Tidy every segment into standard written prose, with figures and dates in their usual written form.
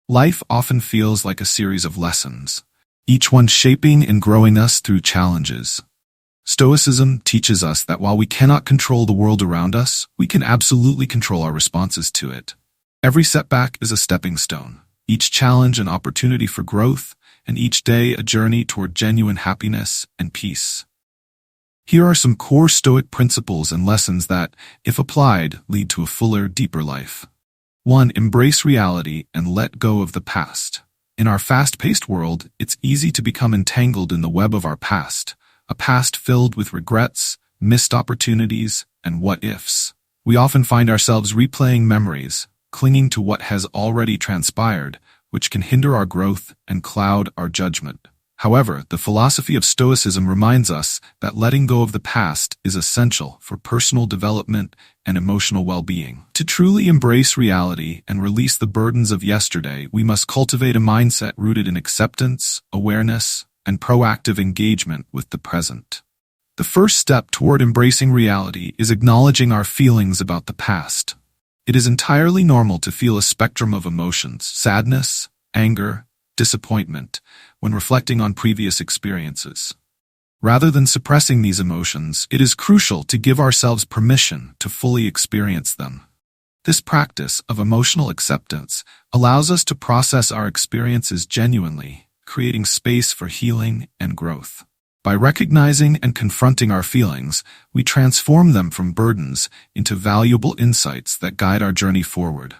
Life often feels like a series of lessons, each one shaping and growing us through challenges. Stoicism teaches us that while we cannot control the world around us, we can absolutely control our responses to it. Every setback is a stepping stone, each challenge an opportunity for growth, and each day a journey toward genuine happiness and peace. Here are some core Stoic principles and lessons that, if applied, lead to a fuller, deeper life. 1. Embrace reality and let go of the past. In our fast-paced world, it's easy to become entangled in the web of our past, a past filled with regrets, missed opportunities, and what-ifs. We often find ourselves replaying memories, clinging to what has already transpired, which can hinder our growth and cloud our judgment. However, the philosophy of Stoicism reminds us that letting go of the past is essential for personal development and emotional well-being. To truly embrace reality and release the burdens of yesterday, we must cultivate a mindset rooted in acceptance, awareness, and proactive engagement with the present. The first step toward embracing reality is acknowledging our feelings about the past. It is entirely normal to feel a spectrum of emotions: sadness, anger, disappointment, when reflecting on previous experiences. Rather than suppressing these emotions, it is crucial to give ourselves permission to fully experience them. This practice of emotional acceptance allows us to process our experiences genuinely, creating space for healing and growth. By recognizing and confronting our feelings, we transform them from burdens into valuable insights that guide our journey forward.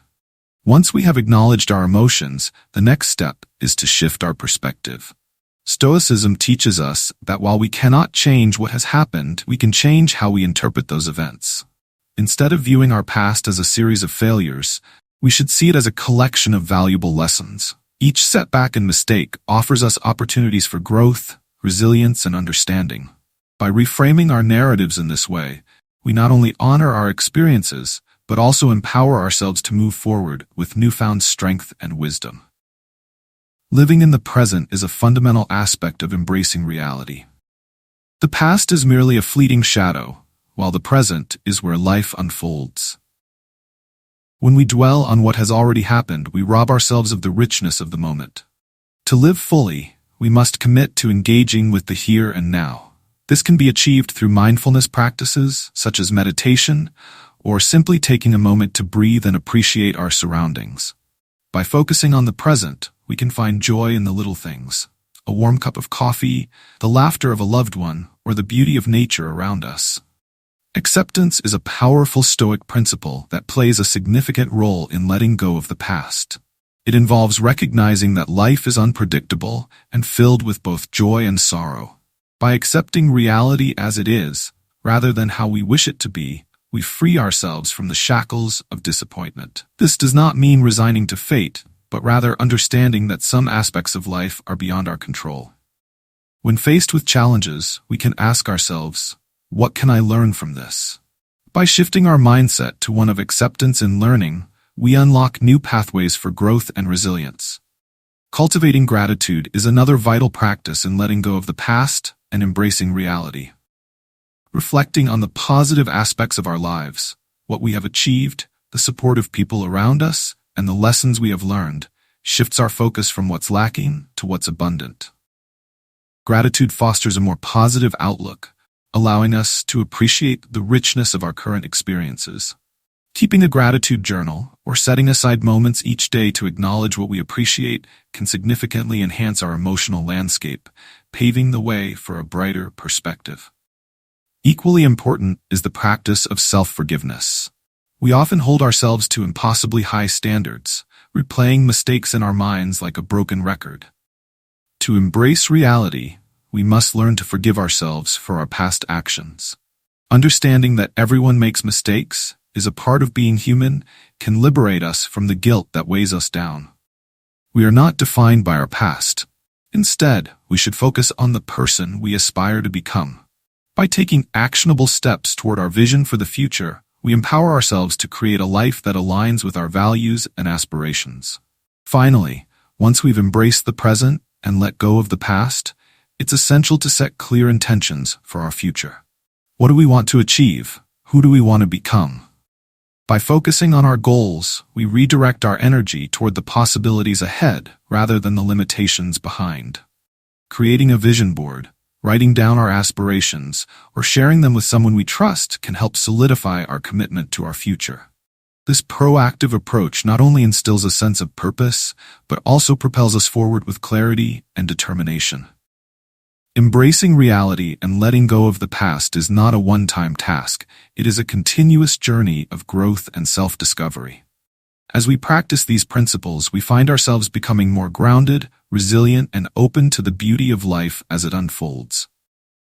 Once we have acknowledged our emotions, the next step is to shift our perspective. Stoicism teaches us that while we cannot change what has happened, we can change how we interpret those events. Instead of viewing our past as a series of failures, we should see it as a collection of valuable lessons. Each setback and mistake offers us opportunities for growth, resilience, and understanding. By reframing our narratives in this way, we not only honor our experiences, but also empower ourselves to move forward with newfound strength and wisdom. Living in the present is a fundamental aspect of embracing reality. The past is merely a fleeting shadow, while the present is where life unfolds. When we dwell on what has already happened, we rob ourselves of the richness of the moment. To live fully, we must commit to engaging with the here and now. This can be achieved through mindfulness practices, such as meditation, or simply taking a moment to breathe and appreciate our surroundings. By focusing on the present, we can find joy in the little things: a warm cup of coffee, the laughter of a loved one, or the beauty of nature around us. Acceptance is a powerful Stoic principle that plays a significant role in letting go of the past. It involves recognizing that life is unpredictable and filled with both joy and sorrow. By accepting reality as it is, rather than how we wish it to be, we free ourselves from the shackles of disappointment. This does not mean resigning to fate, but rather understanding that some aspects of life are beyond our control. When faced with challenges, we can ask ourselves, what can I learn from this? By shifting our mindset to one of acceptance and learning, we unlock new pathways for growth and resilience. Cultivating gratitude is another vital practice in letting go of the past and embracing reality. Reflecting on the positive aspects of our lives, what we have achieved, the support of people around us, and the lessons we have learned, shifts our focus from what's lacking to what's abundant. Gratitude fosters a more positive outlook, allowing us to appreciate the richness of our current experiences. Keeping a gratitude journal or setting aside moments each day to acknowledge what we appreciate can significantly enhance our emotional landscape, paving the way for a brighter perspective. Equally important is the practice of self-forgiveness. We often hold ourselves to impossibly high standards, replaying mistakes in our minds like a broken record. To embrace reality, we must learn to forgive ourselves for our past actions. Understanding that everyone makes mistakes is a part of being human can liberate us from the guilt that weighs us down. We are not defined by our past. Instead, we should focus on the person we aspire to become. By taking actionable steps toward our vision for the future, we empower ourselves to create a life that aligns with our values and aspirations. Finally, once we've embraced the present and let go of the past, it's essential to set clear intentions for our future. What do we want to achieve? Who do we want to become? By focusing on our goals, we redirect our energy toward the possibilities ahead rather than the limitations behind. Creating a vision board, writing down our aspirations, or sharing them with someone we trust can help solidify our commitment to our future. This proactive approach not only instills a sense of purpose, but also propels us forward with clarity and determination. Embracing reality and letting go of the past is not a one-time task. It is a continuous journey of growth and self-discovery. As we practice these principles, we find ourselves becoming more grounded, resilient, and open to the beauty of life as it unfolds.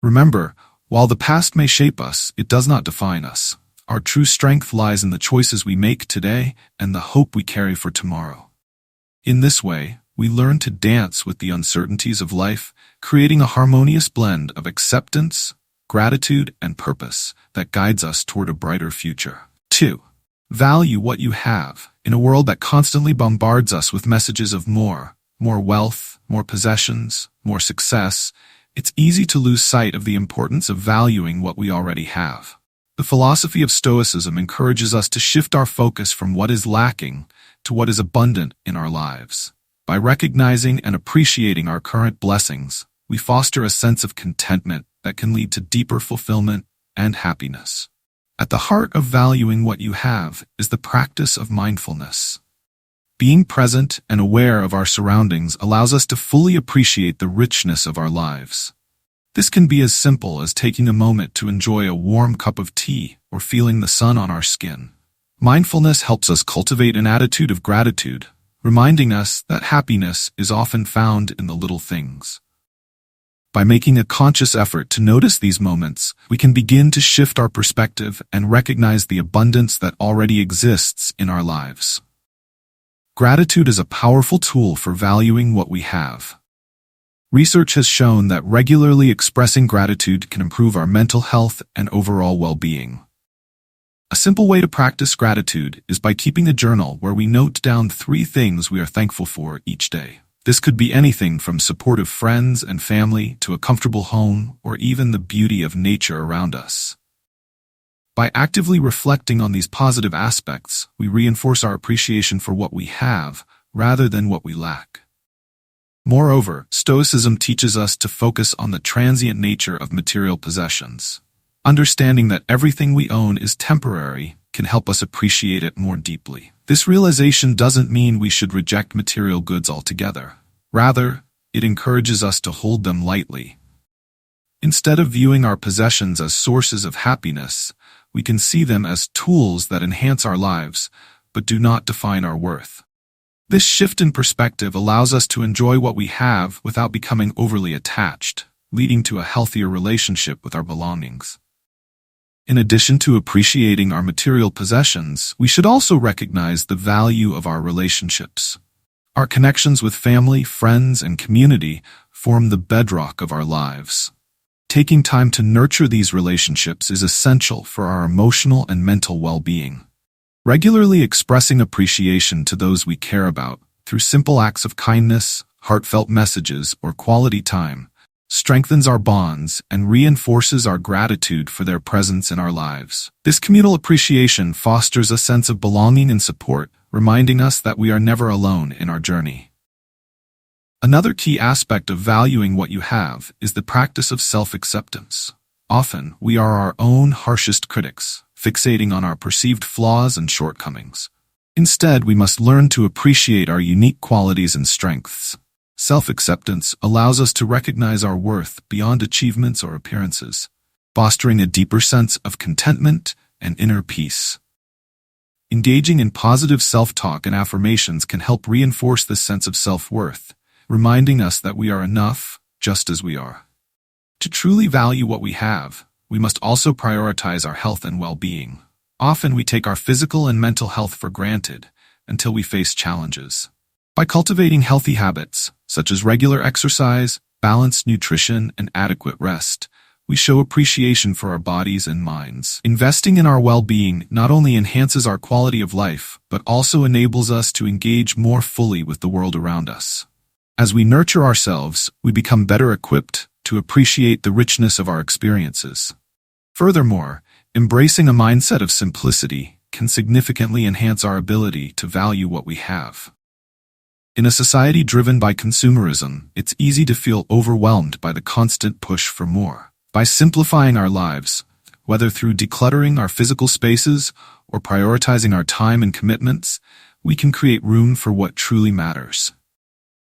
Remember, while the past may shape us, it does not define us. Our true strength lies in the choices we make today and the hope we carry for tomorrow. In this way, we learn to dance with the uncertainties of life, creating a harmonious blend of acceptance, gratitude, and purpose that guides us toward a brighter future. 2. Value what you have. In a world that constantly bombards us with messages of more wealth, more possessions, more success, it's easy to lose sight of the importance of valuing what we already have. The philosophy of Stoicism encourages us to shift our focus from what is lacking to what is abundant in our lives. By recognizing and appreciating our current blessings, we foster a sense of contentment that can lead to deeper fulfillment and happiness. At the heart of valuing what you have is the practice of mindfulness. Being present and aware of our surroundings allows us to fully appreciate the richness of our lives. This can be as simple as taking a moment to enjoy a warm cup of tea or feeling the sun on our skin. Mindfulness helps us cultivate an attitude of gratitude, reminding us that happiness is often found in the little things. By making a conscious effort to notice these moments, we can begin to shift our perspective and recognize the abundance that already exists in our lives. Gratitude is a powerful tool for valuing what we have. Research has shown that regularly expressing gratitude can improve our mental health and overall well-being. A simple way to practice gratitude is by keeping a journal where we note down 3 things we are thankful for each day. This could be anything from supportive friends and family to a comfortable home or even the beauty of nature around us. By actively reflecting on these positive aspects, we reinforce our appreciation for what we have rather than what we lack. Moreover, Stoicism teaches us to focus on the transient nature of material possessions. Understanding that everything we own is temporary can help us appreciate it more deeply. This realization doesn't mean we should reject material goods altogether. Rather, it encourages us to hold them lightly. Instead of viewing our possessions as sources of happiness, we can see them as tools that enhance our lives, but do not define our worth. This shift in perspective allows us to enjoy what we have without becoming overly attached, leading to a healthier relationship with our belongings. In addition to appreciating our material possessions, we should also recognize the value of our relationships. Our connections with family, friends, and community form the bedrock of our lives. Taking time to nurture these relationships is essential for our emotional and mental well-being. Regularly expressing appreciation to those we care about through simple acts of kindness, heartfelt messages, or quality time strengthens our bonds and reinforces our gratitude for their presence in our lives. This communal appreciation fosters a sense of belonging and support, reminding us that we are never alone in our journey. Another key aspect of valuing what you have is the practice of self-acceptance. Often, we are our own harshest critics, fixating on our perceived flaws and shortcomings. Instead, we must learn to appreciate our unique qualities and strengths. Self-acceptance allows us to recognize our worth beyond achievements or appearances, fostering a deeper sense of contentment and inner peace. Engaging in positive self-talk and affirmations can help reinforce this sense of self-worth, reminding us that we are enough just as we are. To truly value what we have, we must also prioritize our health and well-being. Often we take our physical and mental health for granted until we face challenges. By cultivating healthy habits, such as regular exercise, balanced nutrition, and adequate rest, we show appreciation for our bodies and minds. Investing in our well-being not only enhances our quality of life, but also enables us to engage more fully with the world around us. As we nurture ourselves, we become better equipped to appreciate the richness of our experiences. Furthermore, embracing a mindset of simplicity can significantly enhance our ability to value what we have. In a society driven by consumerism, it's easy to feel overwhelmed by the constant push for more. By simplifying our lives, whether through decluttering our physical spaces or prioritizing our time and commitments, we can create room for what truly matters.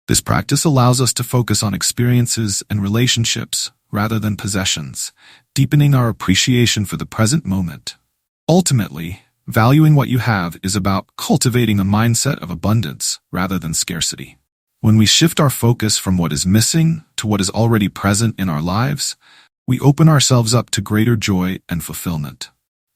This practice allows us to focus on experiences and relationships rather than possessions, deepening our appreciation for the present moment. Ultimately, valuing what you have is about cultivating a mindset of abundance rather than scarcity. When we shift our focus from what is missing to what is already present in our lives, we open ourselves up to greater joy and fulfillment.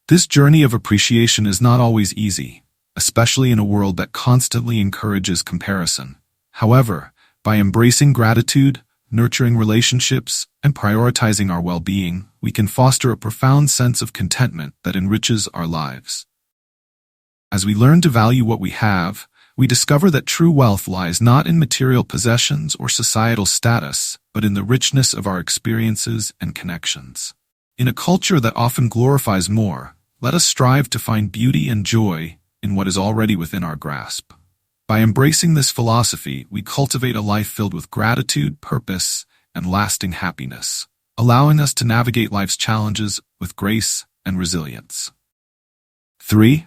This journey of appreciation is not always easy, especially in a world that constantly encourages comparison. However, by embracing gratitude, nurturing relationships, and prioritizing our well-being, we can foster a profound sense of contentment that enriches our lives. As we learn to value what we have, we discover that true wealth lies not in material possessions or societal status, but in the richness of our experiences and connections. In a culture that often glorifies more, let us strive to find beauty and joy in what is already within our grasp. By embracing this philosophy, we cultivate a life filled with gratitude, purpose, and lasting happiness, allowing us to navigate life's challenges with grace and resilience. 3.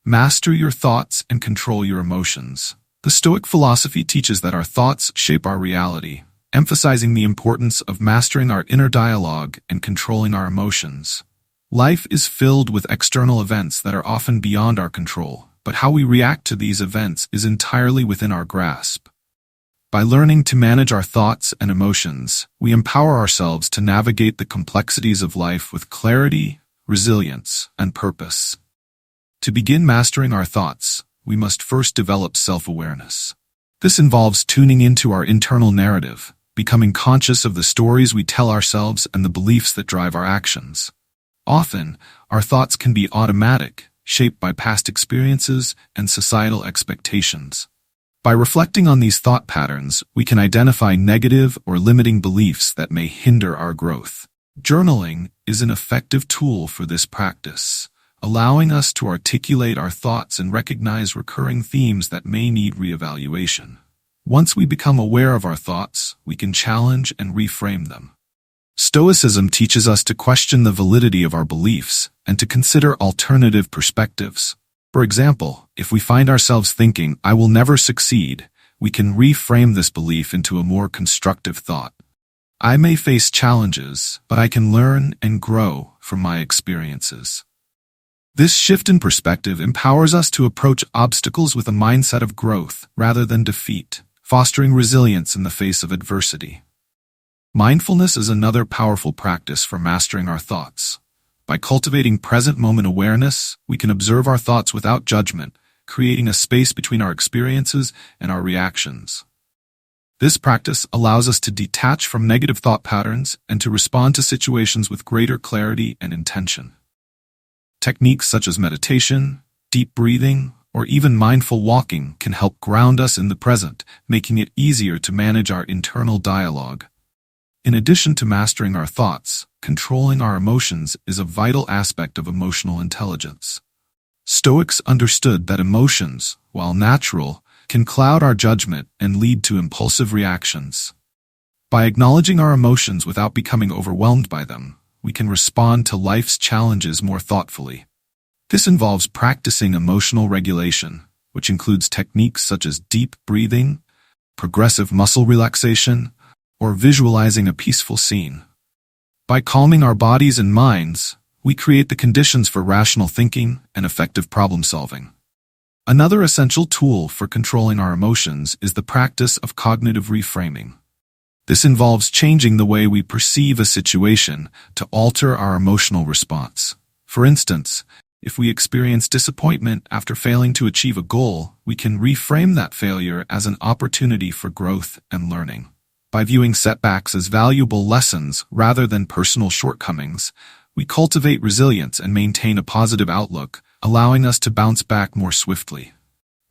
Master your thoughts and control your emotions. The Stoic philosophy teaches that our thoughts shape our reality, emphasizing the importance of mastering our inner dialogue and controlling our emotions. Life is filled with external events that are often beyond our control, but how we react to these events is entirely within our grasp. By learning to manage our thoughts and emotions, we empower ourselves to navigate the complexities of life with clarity, resilience, and purpose. To begin mastering our thoughts, we must first develop self-awareness. This involves tuning into our internal narrative, becoming conscious of the stories we tell ourselves and the beliefs that drive our actions. Often, our thoughts can be automatic, shaped by past experiences and societal expectations. By reflecting on these thought patterns, we can identify negative or limiting beliefs that may hinder our growth. Journaling is an effective tool for this practice, allowing us to articulate our thoughts and recognize recurring themes that may need reevaluation. Once we become aware of our thoughts, we can challenge and reframe them. Stoicism teaches us to question the validity of our beliefs and to consider alternative perspectives. For example, if we find ourselves thinking, "I will never succeed," we can reframe this belief into a more constructive thought. "I may face challenges, but I can learn and grow from my experiences." This shift in perspective empowers us to approach obstacles with a mindset of growth rather than defeat, fostering resilience in the face of adversity. Mindfulness is another powerful practice for mastering our thoughts. By cultivating present moment awareness, we can observe our thoughts without judgment, creating a space between our experiences and our reactions. This practice allows us to detach from negative thought patterns and to respond to situations with greater clarity and intention. Techniques such as meditation, deep breathing, or even mindful walking can help ground us in the present, making it easier to manage our internal dialogue. In addition to mastering our thoughts, controlling our emotions is a vital aspect of emotional intelligence. Stoics understood that emotions, while natural, can cloud our judgment and lead to impulsive reactions. By acknowledging our emotions without becoming overwhelmed by them, we can respond to life's challenges more thoughtfully. This involves practicing emotional regulation, which includes techniques such as deep breathing, progressive muscle relaxation, or visualizing a peaceful scene. By calming our bodies and minds, we create the conditions for rational thinking and effective problem-solving. Another essential tool for controlling our emotions is the practice of cognitive reframing. This involves changing the way we perceive a situation to alter our emotional response. For instance, if we experience disappointment after failing to achieve a goal, we can reframe that failure as an opportunity for growth and learning. By viewing setbacks as valuable lessons rather than personal shortcomings, we cultivate resilience and maintain a positive outlook, allowing us to bounce back more swiftly.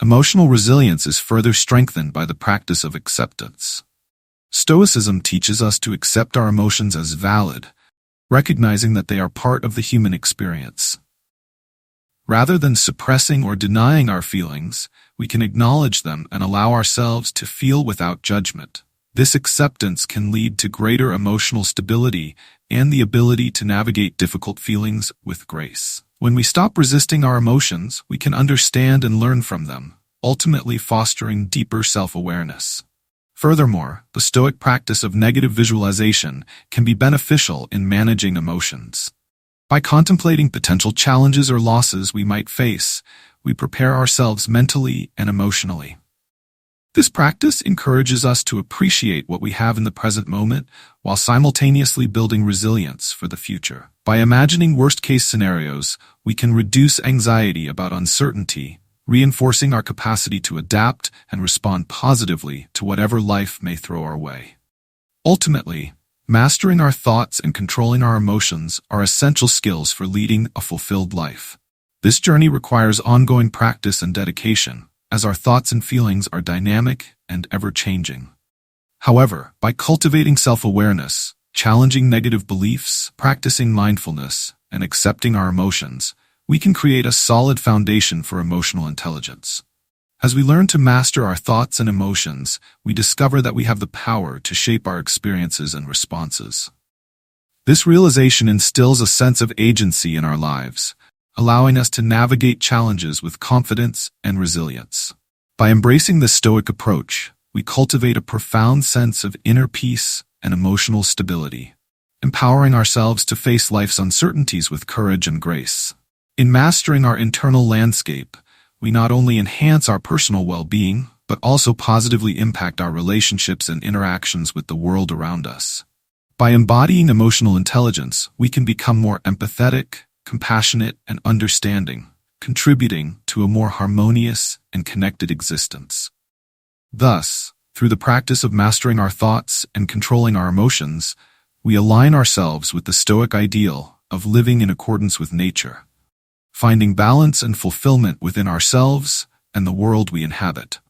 Emotional resilience is further strengthened by the practice of acceptance. Stoicism teaches us to accept our emotions as valid, recognizing that they are part of the human experience. Rather than suppressing or denying our feelings, we can acknowledge them and allow ourselves to feel without judgment. This acceptance can lead to greater emotional stability and the ability to navigate difficult feelings with grace. When we stop resisting our emotions, we can understand and learn from them, ultimately fostering deeper self-awareness. Furthermore, the Stoic practice of negative visualization can be beneficial in managing emotions. By contemplating potential challenges or losses we might face, we prepare ourselves mentally and emotionally. This practice encourages us to appreciate what we have in the present moment while simultaneously building resilience for the future. By imagining worst-case scenarios, we can reduce anxiety about uncertainty, reinforcing our capacity to adapt and respond positively to whatever life may throw our way. Ultimately, mastering our thoughts and controlling our emotions are essential skills for leading a fulfilled life. This journey requires ongoing practice and dedication, as our thoughts and feelings are dynamic and ever-changing. However, by cultivating self-awareness, challenging negative beliefs, practicing mindfulness, and accepting our emotions, we can create a solid foundation for emotional intelligence. As we learn to master our thoughts and emotions, we discover that we have the power to shape our experiences and responses. This realization instills a sense of agency in our lives, allowing us to navigate challenges with confidence and resilience. By embracing this Stoic approach, we cultivate a profound sense of inner peace and emotional stability, empowering ourselves to face life's uncertainties with courage and grace. In mastering our internal landscape, we not only enhance our personal well-being, but also positively impact our relationships and interactions with the world around us. By embodying emotional intelligence, we can become more empathetic, compassionate, and understanding, contributing to a more harmonious and connected existence. Thus, through the practice of mastering our thoughts and controlling our emotions, we align ourselves with the Stoic ideal of living in accordance with nature, finding balance and fulfillment within ourselves and the world we inhabit.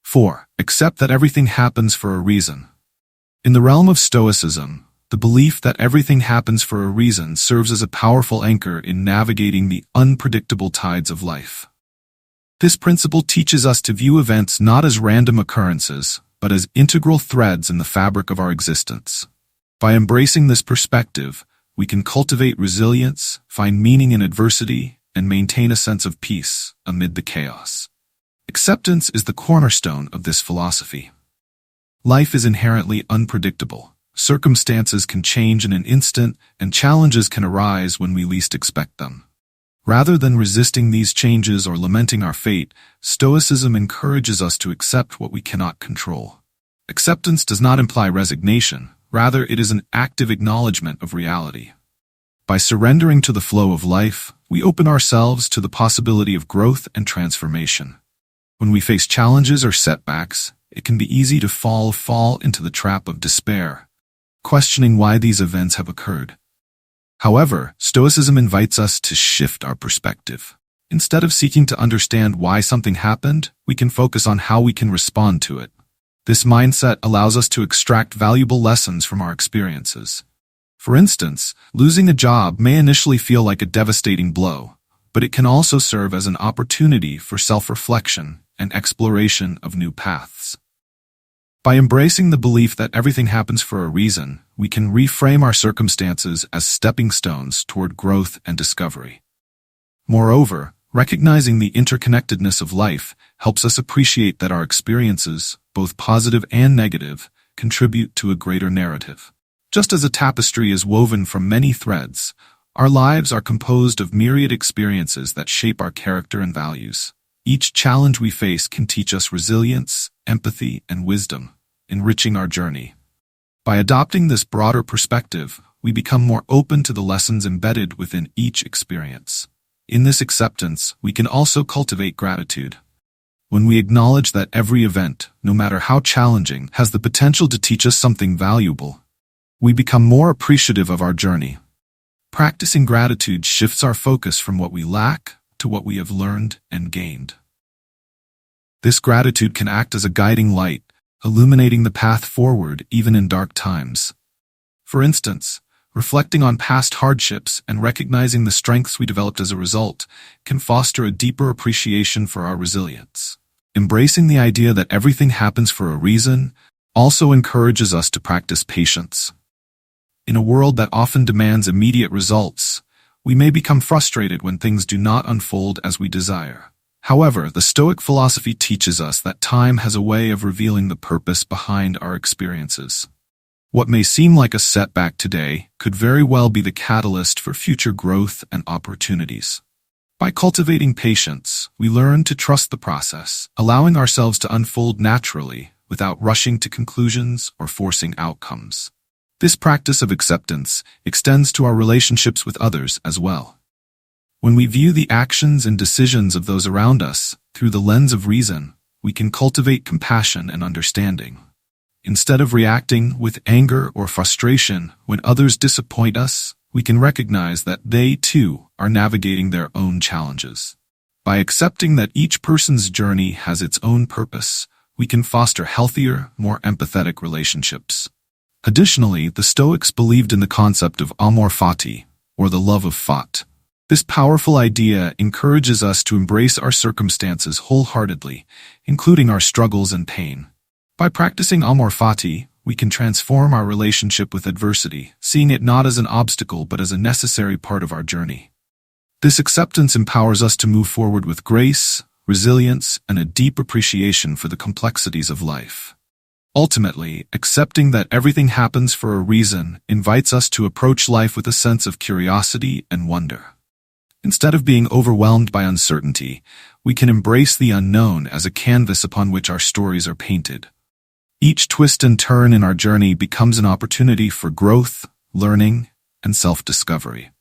4. Accept that everything happens for a reason. In the realm of Stoicism, the belief that everything happens for a reason serves as a powerful anchor in navigating the unpredictable tides of life. This principle teaches us to view events not as random occurrences, but as integral threads in the fabric of our existence. By embracing this perspective, we can cultivate resilience, find meaning in adversity, and maintain a sense of peace amid the chaos. Acceptance is the cornerstone of this philosophy. Life is inherently unpredictable. Circumstances can change in an instant, and challenges can arise when we least expect them. Rather than resisting these changes or lamenting our fate, Stoicism encourages us to accept what we cannot control. Acceptance does not imply resignation, rather it is an active acknowledgement of reality. By surrendering to the flow of life, we open ourselves to the possibility of growth and transformation. When we face challenges or setbacks, it can be easy to fall into the trap of despair, questioning why these events have occurred. However, Stoicism invites us to shift our perspective. Instead of seeking to understand why something happened, we can focus on how we can respond to it. This mindset allows us to extract valuable lessons from our experiences. For instance, losing a job may initially feel like a devastating blow, but it can also serve as an opportunity for self-reflection and exploration of new paths. By embracing the belief that everything happens for a reason, we can reframe our circumstances as stepping stones toward growth and discovery. Moreover, recognizing the interconnectedness of life helps us appreciate that our experiences, both positive and negative, contribute to a greater narrative. Just as a tapestry is woven from many threads, our lives are composed of myriad experiences that shape our character and values. Each challenge we face can teach us resilience, empathy, and wisdom, enriching our journey. By adopting this broader perspective, we become more open to the lessons embedded within each experience. In this acceptance, we can also cultivate gratitude. When we acknowledge that every event, no matter how challenging, has the potential to teach us something valuable, we become more appreciative of our journey. Practicing gratitude shifts our focus from what we lack to what we have learned and gained. This gratitude can act as a guiding light, illuminating the path forward even in dark times. For instance, Reflecting on past hardships and recognizing the strengths we developed as a result can foster a deeper appreciation for our resilience. Embracing the idea that everything happens for a reason also encourages us to practice patience. In a world that often demands immediate results, we may become frustrated when things do not unfold as we desire. However, the Stoic philosophy teaches us that time has a way of revealing the purpose behind our experiences. What may seem like a setback today could very well be the catalyst for future growth and opportunities. By cultivating patience, we learn to trust the process, allowing ourselves to unfold naturally without rushing to conclusions or forcing outcomes. This practice of acceptance extends to our relationships with others as well. When we view the actions and decisions of those around us through the lens of reason, we can cultivate compassion and understanding. Instead of reacting with anger or frustration when others disappoint us, we can recognize that they, too, are navigating their own challenges. By accepting that each person's journey has its own purpose, we can foster healthier, more empathetic relationships. Additionally, the Stoics believed in the concept of amor fati, or the love of fate. This powerful idea encourages us to embrace our circumstances wholeheartedly, including our struggles and pain. By practicing amor fati, we can transform our relationship with adversity, seeing it not as an obstacle but as a necessary part of our journey. This acceptance empowers us to move forward with grace, resilience, and a deep appreciation for the complexities of life. Ultimately, accepting that everything happens for a reason invites us to approach life with a sense of curiosity and wonder. Instead of being overwhelmed by uncertainty, we can embrace the unknown as a canvas upon which our stories are painted. Each twist and turn in our journey becomes an opportunity for growth, learning, and self-discovery.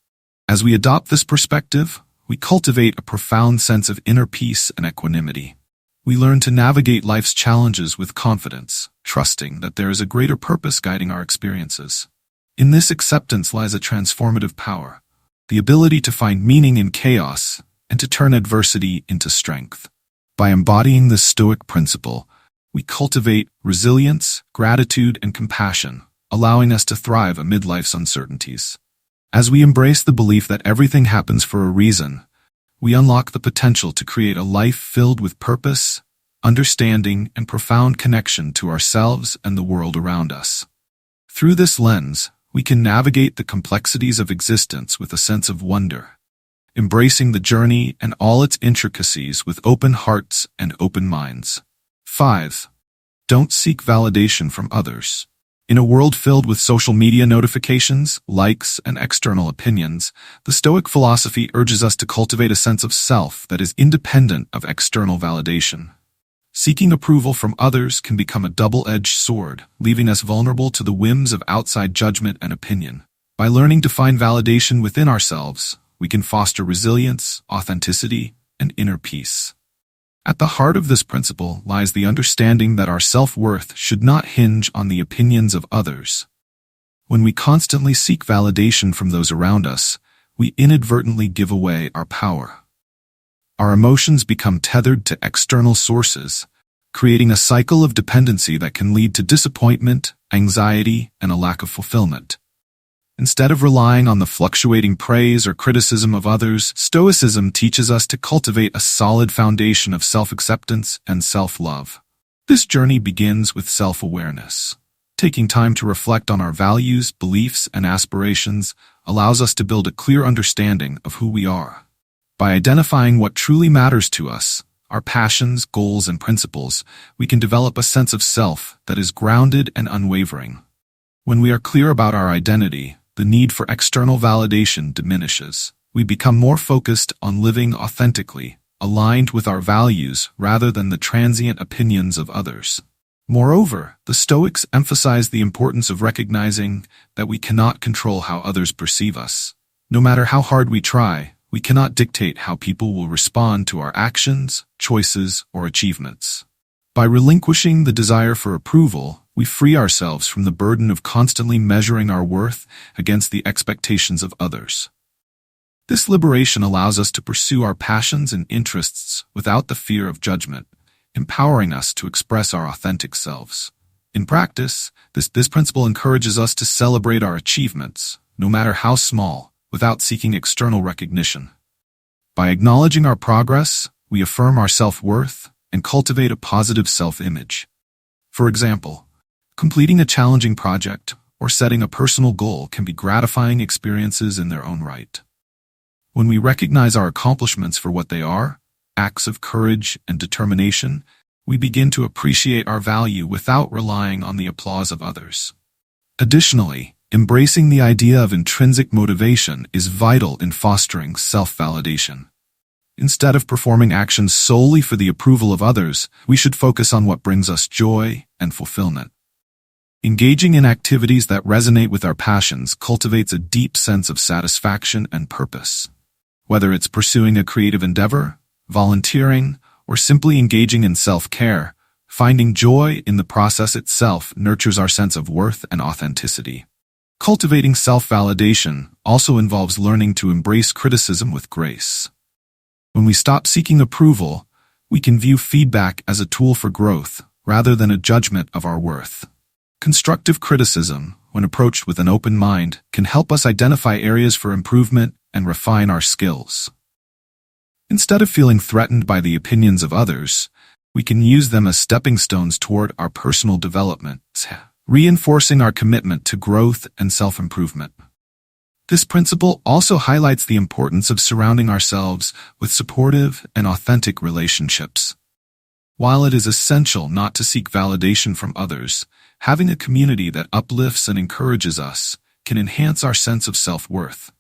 As we adopt this perspective, we cultivate a profound sense of inner peace and equanimity. We learn to navigate life's challenges with confidence, trusting that there is a greater purpose guiding our experiences. In this acceptance lies a transformative power, the ability to find meaning in chaos and to turn adversity into strength. By embodying this Stoic principle, we cultivate resilience, gratitude, and compassion, allowing us to thrive amid life's uncertainties. As we embrace the belief that everything happens for a reason, we unlock the potential to create a life filled with purpose, understanding, and profound connection to ourselves and the world around us. Through this lens, we can navigate the complexities of existence with a sense of wonder, embracing the journey and all its intricacies with open hearts and open minds. 5. Don't seek validation from others. In a world filled with social media notifications, likes, and external opinions, the Stoic philosophy urges us to cultivate a sense of self that is independent of external validation. Seeking approval from others can become a double-edged sword, leaving us vulnerable to the whims of outside judgment and opinion. By learning to find validation within ourselves, we can foster resilience, authenticity, and inner peace. At the heart of this principle lies the understanding that our self-worth should not hinge on the opinions of others. When we constantly seek validation from those around us, we inadvertently give away our power. Our emotions become tethered to external sources, creating a cycle of dependency that can lead to disappointment, anxiety, and a lack of fulfillment. Instead of relying on the fluctuating praise or criticism of others, Stoicism teaches us to cultivate a solid foundation of self-acceptance and self-love. This journey begins with self-awareness. Taking time to reflect on our values, beliefs, and aspirations allows us to build a clear understanding of who we are. By identifying what truly matters to us, our passions, goals, and principles, we can develop a sense of self that is grounded and unwavering. When we are clear about our identity, the need for external validation diminishes. We become more focused on living authentically, aligned with our values rather than the transient opinions of others. Moreover, the Stoics emphasize the importance of recognizing that we cannot control how others perceive us. No matter how hard we try, we cannot dictate how people will respond to our actions, choices, or achievements. By relinquishing the desire for approval, we free ourselves from the burden of constantly measuring our worth against the expectations of others. This liberation allows us to pursue our passions and interests without the fear of judgment, empowering us to express our authentic selves. In practice, this principle encourages us to celebrate our achievements, no matter how small, without seeking external recognition. By acknowledging our progress, we affirm our self-worth and cultivate a positive self-image. For example, completing a challenging project or setting a personal goal can be gratifying experiences in their own right. When we recognize our accomplishments for what they are, acts of courage and determination, we begin to appreciate our value without relying on the applause of others. Additionally, embracing the idea of intrinsic motivation is vital in fostering self-validation. Instead of performing actions solely for the approval of others, we should focus on what brings us joy and fulfillment. Engaging in activities that resonate with our passions cultivates a deep sense of satisfaction and purpose. Whether it's pursuing a creative endeavor, volunteering, or simply engaging in self-care, finding joy in the process itself nurtures our sense of worth and authenticity. Cultivating self-validation also involves learning to embrace criticism with grace. When we stop seeking approval, we can view feedback as a tool for growth rather than a judgment of our worth. Constructive criticism, when approached with an open mind, can help us identify areas for improvement and refine our skills. Instead of feeling threatened by the opinions of others, we can use them as stepping stones toward our personal development, reinforcing our commitment to growth and self-improvement. This principle also highlights the importance of surrounding ourselves with supportive and authentic relationships. While it is essential not to seek validation from others, having a community that uplifts and encourages us can enhance our sense of self-worth.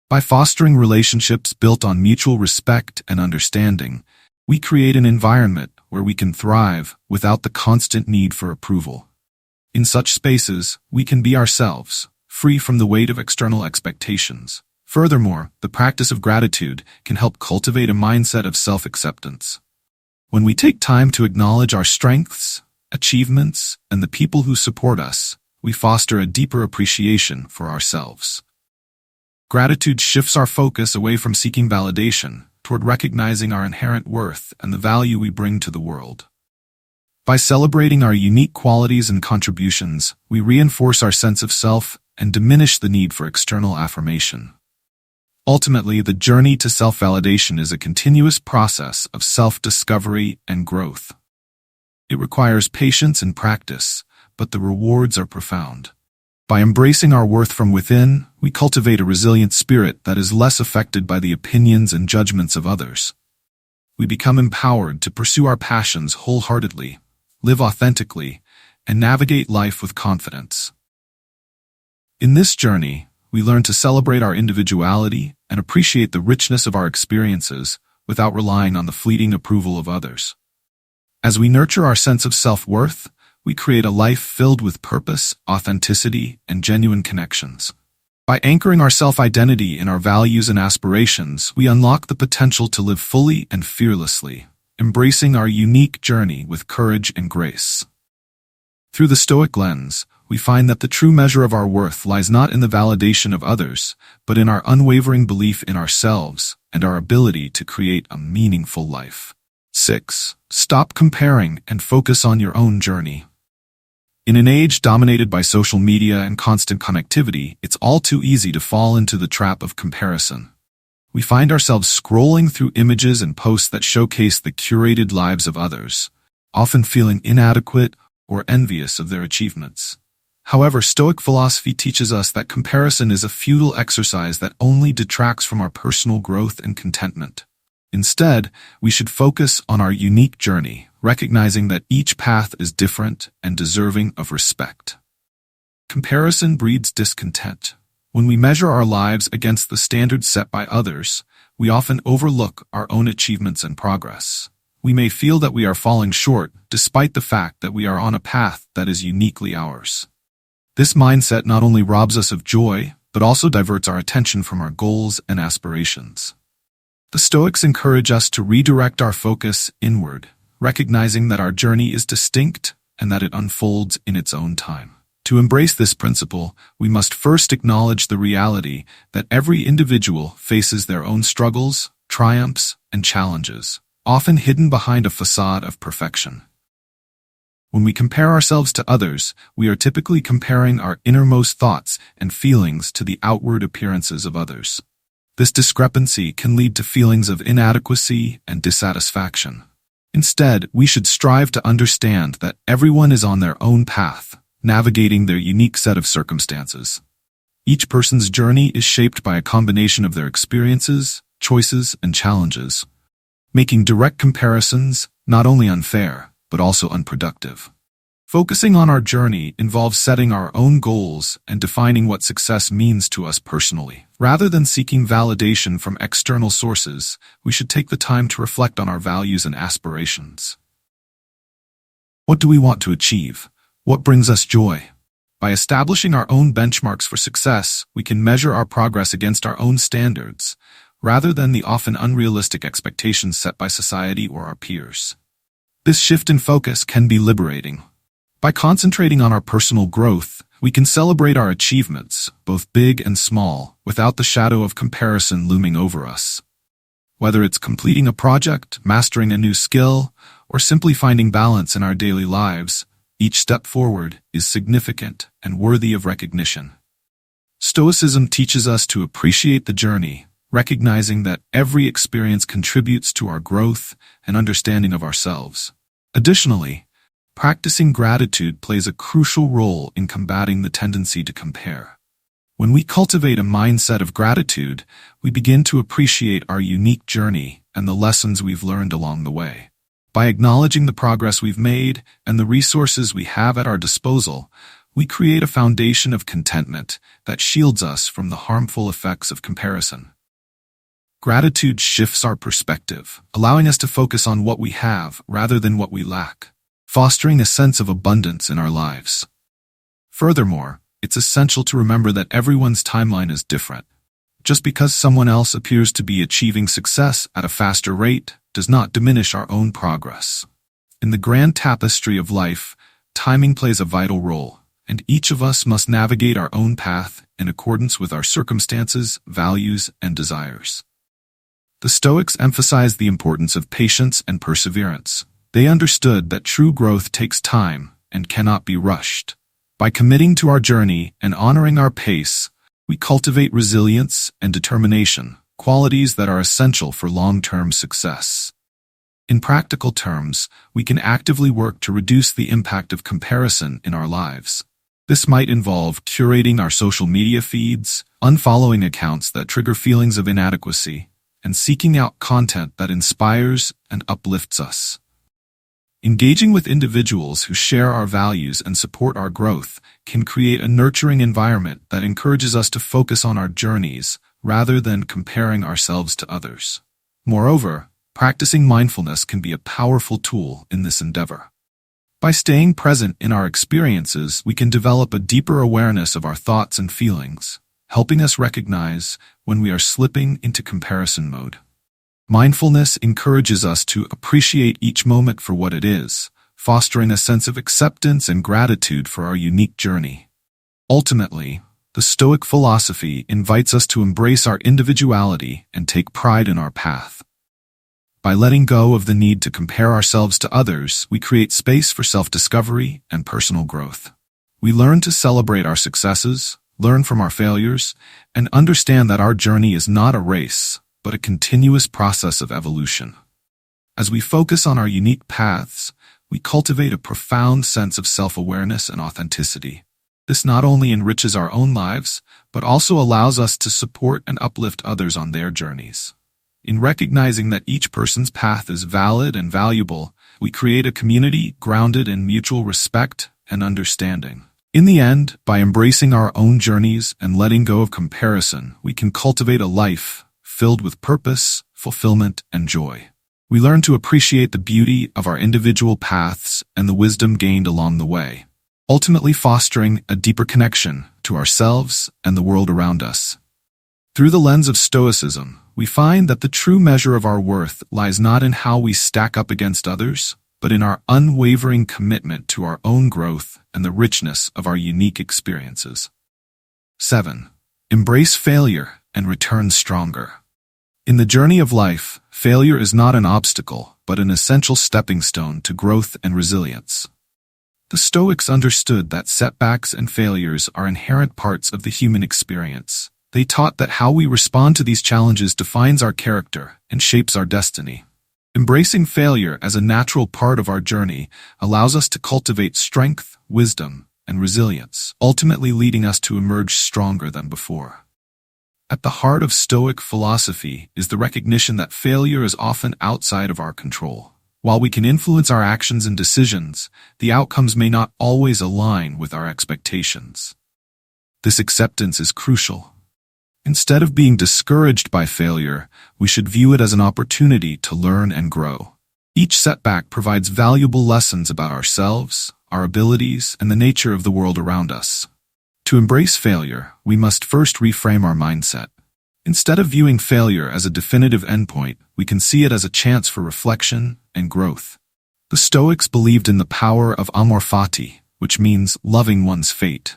By fostering relationships built on mutual respect and understanding, we create an environment where we can thrive without the constant need for approval. In such spaces, we can be ourselves, free from the weight of external expectations. Furthermore, the practice of gratitude can help cultivate a mindset of self-acceptance. When we take time to acknowledge our strengths, achievements, and the people who support us, we foster a deeper appreciation for ourselves. Gratitude shifts our focus away from seeking validation toward recognizing our inherent worth and the value we bring to the world. By celebrating our unique qualities and contributions, we reinforce our sense of self and diminish the need for external affirmation. Ultimately, the journey to self-validation is a continuous process of self-discovery and growth. It requires patience and practice, but the rewards are profound. By embracing our worth from within, we cultivate a resilient spirit that is less affected by the opinions and judgments of others. We become empowered to pursue our passions wholeheartedly, live authentically, and navigate life with confidence. In this journey, we learn to celebrate our individuality and appreciate the richness of our experiences without relying on the fleeting approval of others. As we nurture our sense of self-worth, we create a life filled with purpose, authenticity, and genuine connections. By anchoring our self-identity in our values and aspirations, we unlock the potential to live fully and fearlessly, embracing our unique journey with courage and grace. Through the Stoic lens, we find that the true measure of our worth lies not in the validation of others, but in our unwavering belief in ourselves and our ability to create a meaningful life. 6. Stop comparing and focus on your own journey. In an age dominated by social media and constant connectivity, it's all too easy to fall into the trap of comparison. We find ourselves scrolling through images and posts that showcase the curated lives of others, often feeling inadequate or envious of their achievements. However, Stoic philosophy teaches us that comparison is a futile exercise that only detracts from our personal growth and contentment. Instead, we should focus on our unique journey, recognizing that each path is different and deserving of respect. Comparison breeds discontent. When we measure our lives against the standards set by others, we often overlook our own achievements and progress. We may feel that we are falling short, despite the fact that we are on a path that is uniquely ours. This mindset not only robs us of joy, but also diverts our attention from our goals and aspirations. The Stoics encourage us to redirect our focus inward, recognizing that our journey is distinct and that it unfolds in its own time. To embrace this principle, we must first acknowledge the reality that every individual faces their own struggles, triumphs, and challenges, often hidden behind a facade of perfection. When we compare ourselves to others, we are typically comparing our innermost thoughts and feelings to the outward appearances of others. This discrepancy can lead to feelings of inadequacy and dissatisfaction. Instead, we should strive to understand that everyone is on their own path, navigating their unique set of circumstances. Each person's journey is shaped by a combination of their experiences, choices, and challenges, making direct comparisons not only unfair, but also unproductive. Focusing on our journey involves setting our own goals and defining what success means to us personally. Rather than seeking validation from external sources, we should take the time to reflect on our values and aspirations. What do we want to achieve? What brings us joy? By establishing our own benchmarks for success, we can measure our progress against our own standards, rather than the often unrealistic expectations set by society or our peers. This shift in focus can be liberating. By concentrating on our personal growth, we can celebrate our achievements, both big and small, without the shadow of comparison looming over us. Whether it's completing a project, mastering a new skill, or simply finding balance in our daily lives, each step forward is significant and worthy of recognition. Stoicism teaches us to appreciate the journey, recognizing that every experience contributes to our growth and understanding of ourselves. Additionally, practicing gratitude plays a crucial role in combating the tendency to compare. When we cultivate a mindset of gratitude, we begin to appreciate our unique journey and the lessons we've learned along the way. By acknowledging the progress we've made and the resources we have at our disposal, we create a foundation of contentment that shields us from the harmful effects of comparison. Gratitude shifts our perspective, allowing us to focus on what we have rather than what we lack, fostering a sense of abundance in our lives. Furthermore, it's essential to remember that everyone's timeline is different. Just because someone else appears to be achieving success at a faster rate does not diminish our own progress. In the grand tapestry of life, timing plays a vital role, and each of us must navigate our own path in accordance with our circumstances, values, and desires. The Stoics emphasized the importance of patience and perseverance. They understood that true growth takes time and cannot be rushed. By committing to our journey and honoring our pace, we cultivate resilience and determination, qualities that are essential for long-term success. In practical terms, we can actively work to reduce the impact of comparison in our lives. This might involve curating our social media feeds, unfollowing accounts that trigger feelings of inadequacy, and seeking out content that inspires and uplifts us. Engaging with individuals who share our values and support our growth can create a nurturing environment that encourages us to focus on our journeys rather than comparing ourselves to others. Moreover, practicing mindfulness can be a powerful tool in this endeavor. By staying present in our experiences, we can develop a deeper awareness of our thoughts and feelings, helping us recognize when we are slipping into comparison mode. Mindfulness encourages us to appreciate each moment for what it is, fostering a sense of acceptance and gratitude for our unique journey. Ultimately, the Stoic philosophy invites us to embrace our individuality and take pride in our path. By letting go of the need to compare ourselves to others, we create space for self-discovery and personal growth. We learn to celebrate our successes, learn from our failures, and understand that our journey is not a race, but a continuous process of evolution. As we focus on our unique paths, we cultivate a profound sense of self-awareness and authenticity. This not only enriches our own lives, but also allows us to support and uplift others on their journeys. In recognizing that each person's path is valid and valuable, we create a community grounded in mutual respect and understanding. In the end, by embracing our own journeys and letting go of comparison, we can cultivate a life filled with purpose, fulfillment, and joy. We learn to appreciate the beauty of our individual paths and the wisdom gained along the way, ultimately fostering a deeper connection to ourselves and the world around us. Through the lens of Stoicism, we find that the true measure of our worth lies not in how we stack up against others, but in our unwavering commitment to our own growth and the richness of our unique experiences. 7. Embrace failure and return stronger. In the journey of life, failure is not an obstacle, but an essential stepping stone to growth and resilience. The Stoics understood that setbacks and failures are inherent parts of the human experience. They taught that how we respond to these challenges defines our character and shapes our destiny. Embracing failure as a natural part of our journey allows us to cultivate strength, wisdom, and resilience, ultimately leading us to emerge stronger than before. At the heart of Stoic philosophy is the recognition that failure is often outside of our control. While we can influence our actions and decisions, the outcomes may not always align with our expectations. This acceptance is crucial. Instead of being discouraged by failure, we should view it as an opportunity to learn and grow. Each setback provides valuable lessons about ourselves, our abilities, and the nature of the world around us. To embrace failure, we must first reframe our mindset. Instead of viewing failure as a definitive endpoint, we can see it as a chance for reflection and growth. The Stoics believed in the power of amor fati, which means loving one's fate.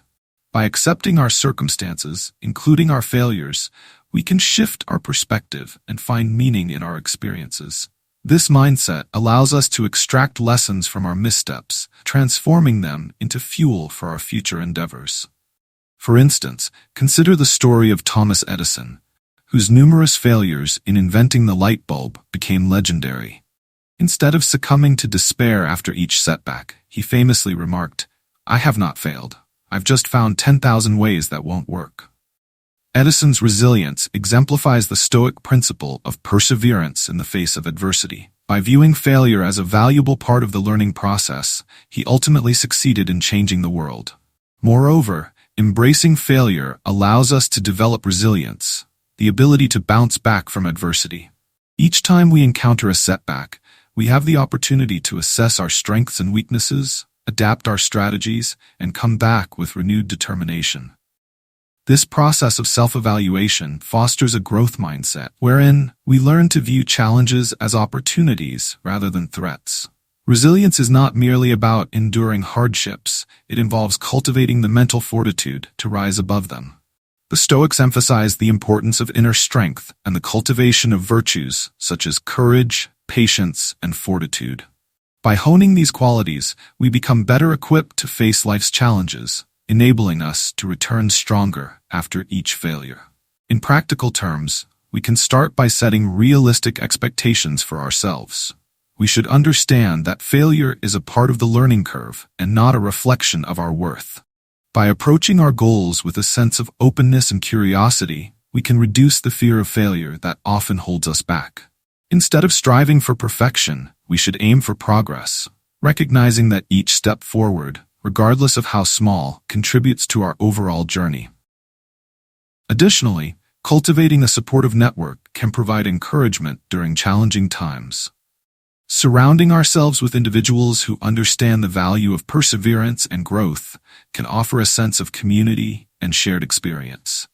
By accepting our circumstances, including our failures, we can shift our perspective and find meaning in our experiences. This mindset allows us to extract lessons from our missteps, transforming them into fuel for our future endeavors. For instance, consider the story of Thomas Edison, whose numerous failures in inventing the light bulb became legendary. Instead of succumbing to despair after each setback, he famously remarked, "I have not failed. I've just found 10,000 ways that won't work." Edison's resilience exemplifies the Stoic principle of perseverance in the face of adversity. By viewing failure as a valuable part of the learning process, he ultimately succeeded in changing the world. Moreover, embracing failure allows us to develop resilience, the ability to bounce back from adversity. Each time we encounter a setback, we have the opportunity to assess our strengths and weaknesses, adapt our strategies, and come back with renewed determination. This process of self-evaluation fosters a growth mindset, wherein we learn to view challenges as opportunities rather than threats. Resilience is not merely about enduring hardships, it involves cultivating the mental fortitude to rise above them. The Stoics emphasize the importance of inner strength and the cultivation of virtues such as courage, patience, and fortitude. By honing these qualities, we become better equipped to face life's challenges, enabling us to return stronger after each failure. In practical terms, we can start by setting realistic expectations for ourselves. We should understand that failure is a part of the learning curve and not a reflection of our worth. By approaching our goals with a sense of openness and curiosity, we can reduce the fear of failure that often holds us back. Instead of striving for perfection, we should aim for progress, recognizing that each step forward, regardless of how small, contributes to our overall journey. Additionally, cultivating a supportive network can provide encouragement during challenging times. Surrounding ourselves with individuals who understand the value of perseverance and growth can offer a sense of community and shared experience.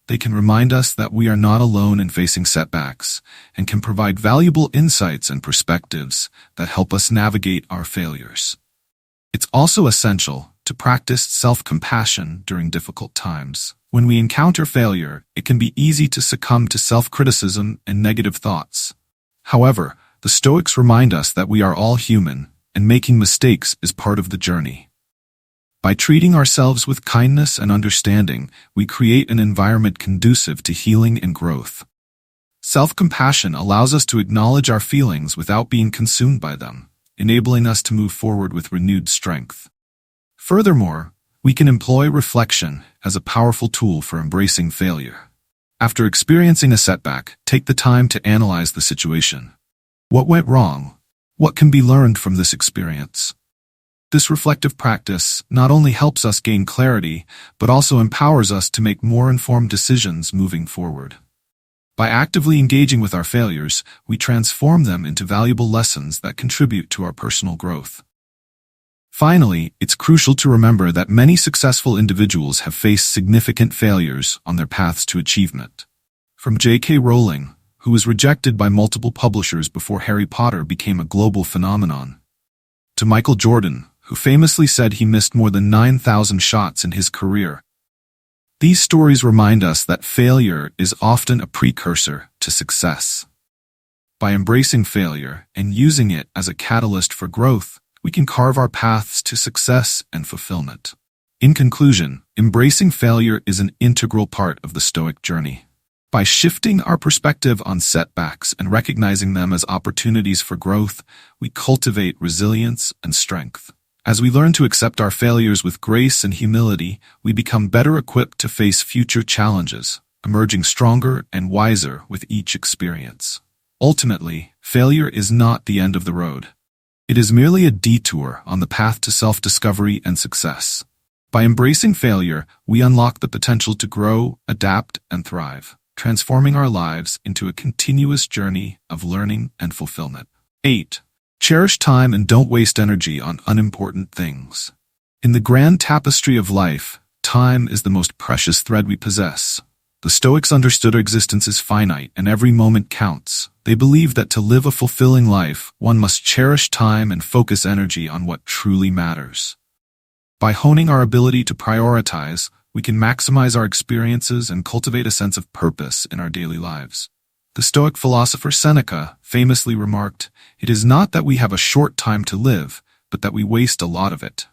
They can remind us that we are not alone in facing setbacks and can provide valuable insights and perspectives that help us navigate our failures. It's also essential to practice self-compassion during difficult times. When we encounter failure, it can be easy to succumb to self-criticism and negative thoughts. However, the Stoics remind us that we are all human, and making mistakes is part of the journey. By treating ourselves with kindness and understanding, we create an environment conducive to healing and growth. Self-compassion allows us to acknowledge our feelings without being consumed by them, enabling us to move forward with renewed strength. Furthermore, we can employ reflection as a powerful tool for embracing failure. After experiencing a setback, take the time to analyze the situation. What went wrong? What can be learned from this experience? This reflective practice not only helps us gain clarity, but also empowers us to make more informed decisions moving forward. By actively engaging with our failures, we transform them into valuable lessons that contribute to our personal growth. Finally, it's crucial to remember that many successful individuals have faced significant failures on their paths to achievement. From J.K. Rowling, who was rejected by multiple publishers before Harry Potter became a global phenomenon, to Michael Jordan, who famously said he missed more than 9,000 shots in his career. These stories remind us that failure is often a precursor to success. By embracing failure and using it as a catalyst for growth, we can carve our paths to success and fulfillment. In conclusion, embracing failure is an integral part of the Stoic journey. By shifting our perspective on setbacks and recognizing them as opportunities for growth, we cultivate resilience and strength. As we learn to accept our failures with grace and humility, we become better equipped to face future challenges, emerging stronger and wiser with each experience. Ultimately, failure is not the end of the road. It is merely a detour on the path to self-discovery and success. By embracing failure, we unlock the potential to grow, adapt, and thrive, transforming our lives into a continuous journey of learning and fulfillment. 8. Cherish time and don't waste energy on unimportant things. In the grand tapestry of life, time is the most precious thread we possess. The Stoics understood our existence is finite and every moment counts. They believed that to live a fulfilling life, one must cherish time and focus energy on what truly matters. By honing our ability to prioritize, we can maximize our experiences and cultivate a sense of purpose in our daily lives. The Stoic philosopher Seneca famously remarked, "It is not that we have a short time to live, but that we waste a lot of it."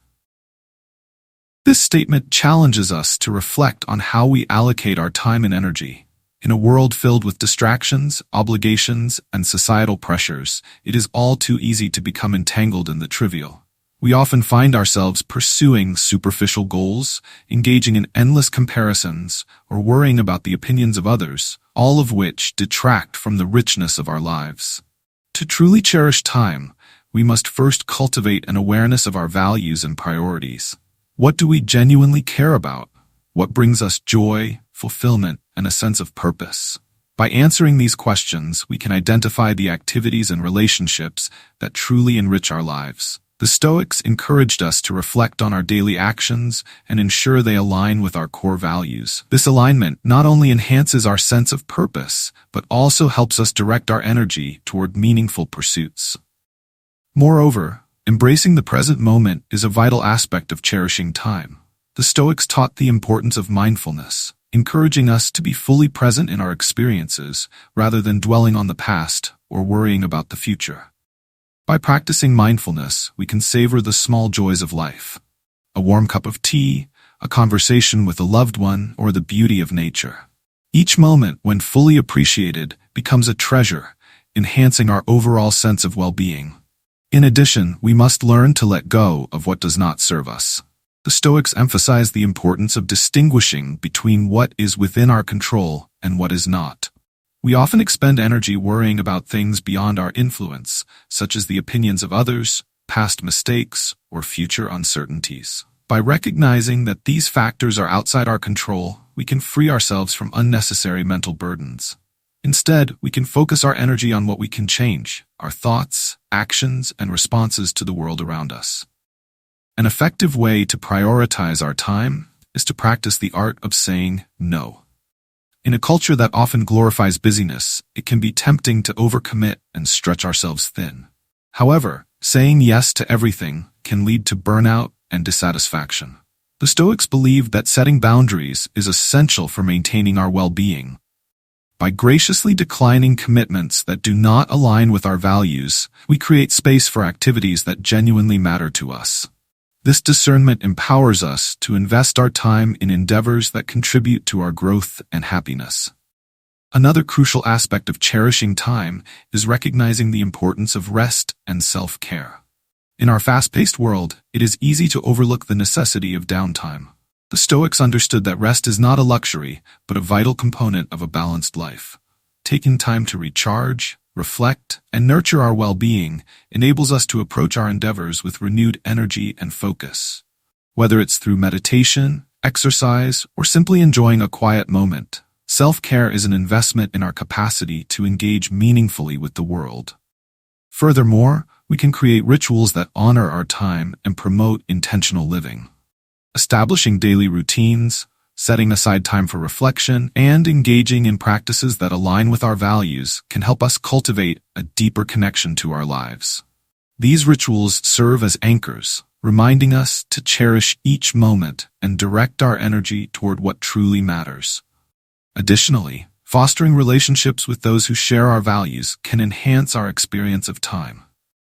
This statement challenges us to reflect on how we allocate our time and energy. In a world filled with distractions, obligations, and societal pressures, it is all too easy to become entangled in the trivial. We often find ourselves pursuing superficial goals, engaging in endless comparisons, or worrying about the opinions of others, all of which detract from the richness of our lives. To truly cherish time, we must first cultivate an awareness of our values and priorities. What do we genuinely care about? What brings us joy, fulfillment, and a sense of purpose? By answering these questions, we can identify the activities and relationships that truly enrich our lives. The Stoics encouraged us to reflect on our daily actions and ensure they align with our core values. This alignment not only enhances our sense of purpose, but also helps us direct our energy toward meaningful pursuits. Moreover, embracing the present moment is a vital aspect of cherishing time. The Stoics taught the importance of mindfulness, encouraging us to be fully present in our experiences rather than dwelling on the past or worrying about the future. By practicing mindfulness, we can savor the small joys of life. A warm cup of tea, a conversation with a loved one, or the beauty of nature. Each moment, when fully appreciated, becomes a treasure, enhancing our overall sense of well-being. In addition, we must learn to let go of what does not serve us. The Stoics emphasize the importance of distinguishing between what is within our control and what is not. We often expend energy worrying about things beyond our influence, such as the opinions of others, past mistakes, or future uncertainties. By recognizing that these factors are outside our control, we can free ourselves from unnecessary mental burdens. Instead, we can focus our energy on what we can change, our thoughts, actions, and responses to the world around us. An effective way to prioritize our time is to practice the art of saying no. In a culture that often glorifies busyness, it can be tempting to overcommit and stretch ourselves thin. However, saying yes to everything can lead to burnout and dissatisfaction. The Stoics believed that setting boundaries is essential for maintaining our well-being. By graciously declining commitments that do not align with our values, we create space for activities that genuinely matter to us. This discernment empowers us to invest our time in endeavors that contribute to our growth and happiness. Another crucial aspect of cherishing time is recognizing the importance of rest and self-care. In our fast-paced world, it is easy to overlook the necessity of downtime. The Stoics understood that rest is not a luxury, but a vital component of a balanced life. Taking time to recharge, reflect, and nurture our well-being enables us to approach our endeavors with renewed energy and focus. Whether it's through meditation, exercise, or simply enjoying a quiet moment, self-care is an investment in our capacity to engage meaningfully with the world. Furthermore, we can create rituals that honor our time and promote intentional living. Establishing daily routines, setting aside time for reflection, and engaging in practices that align with our values can help us cultivate a deeper connection to our lives. These rituals serve as anchors, reminding us to cherish each moment and direct our energy toward what truly matters. Additionally, fostering relationships with those who share our values can enhance our experience of time.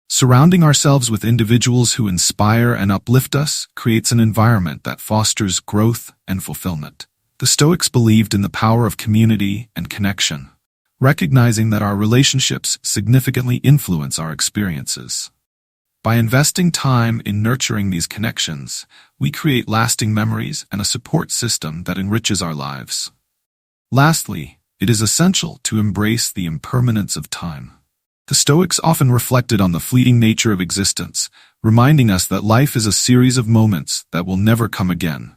Surrounding ourselves with individuals who inspire and uplift us creates an environment that fosters growth and fulfillment. The Stoics believed in the power of community and connection, recognizing that our relationships significantly influence our experiences. By investing time in nurturing these connections, we create lasting memories and a support system that enriches our lives. Lastly, it is essential to embrace the impermanence of time. The Stoics often reflected on the fleeting nature of existence, reminding us that life is a series of moments that will never come again.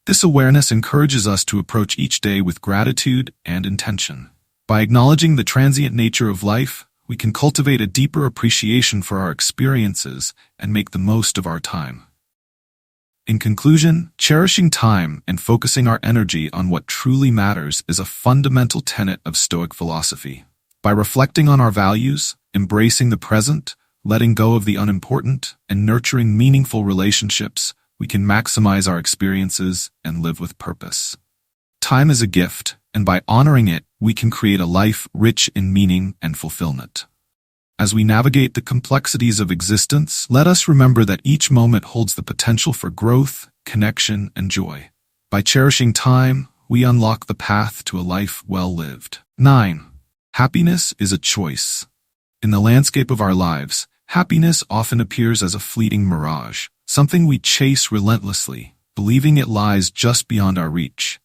This awareness encourages us to approach each day with gratitude and intention. By acknowledging the transient nature of life, we can cultivate a deeper appreciation for our experiences and make the most of our time. In conclusion, cherishing time and focusing our energy on what truly matters is a fundamental tenet of Stoic philosophy. By reflecting on our values, embracing the present, letting go of the unimportant, and nurturing meaningful relationships, we can maximize our experiences and live with purpose. Time is a gift, and by honoring it, we can create a life rich in meaning and fulfillment. As we navigate the complexities of existence, let us remember that each moment holds the potential for growth, connection, and joy. By cherishing time, we unlock the path to a life well lived. 9. Happiness is a choice. In the landscape of our lives, happiness often appears as a fleeting mirage, something we chase relentlessly, believing it lies just beyond our reach.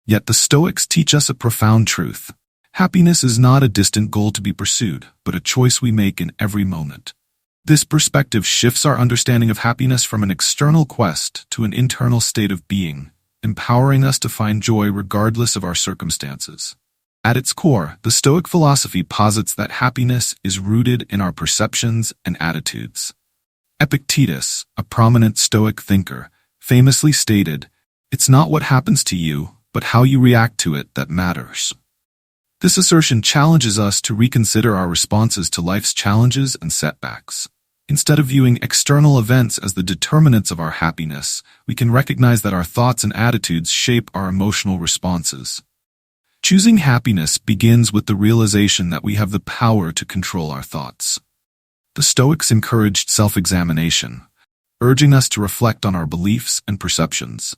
Yet the Stoics teach us a profound truth. Happiness is not a distant goal to be pursued, but a choice we make in every moment. This perspective shifts our understanding of happiness from an external quest to an internal state of being, empowering us to find joy regardless of our circumstances. At its core, the Stoic philosophy posits that happiness is rooted in our perceptions and attitudes. Epictetus, a prominent Stoic thinker, famously stated, "It's not what happens to you, but how you react to it that matters." This assertion challenges us to reconsider our responses to life's challenges and setbacks. Instead of viewing external events as the determinants of our happiness, we can recognize that our thoughts and attitudes shape our emotional responses. Choosing happiness begins with the realization that we have the power to control our thoughts. The Stoics encouraged self-examination, urging us to reflect on our beliefs and perceptions.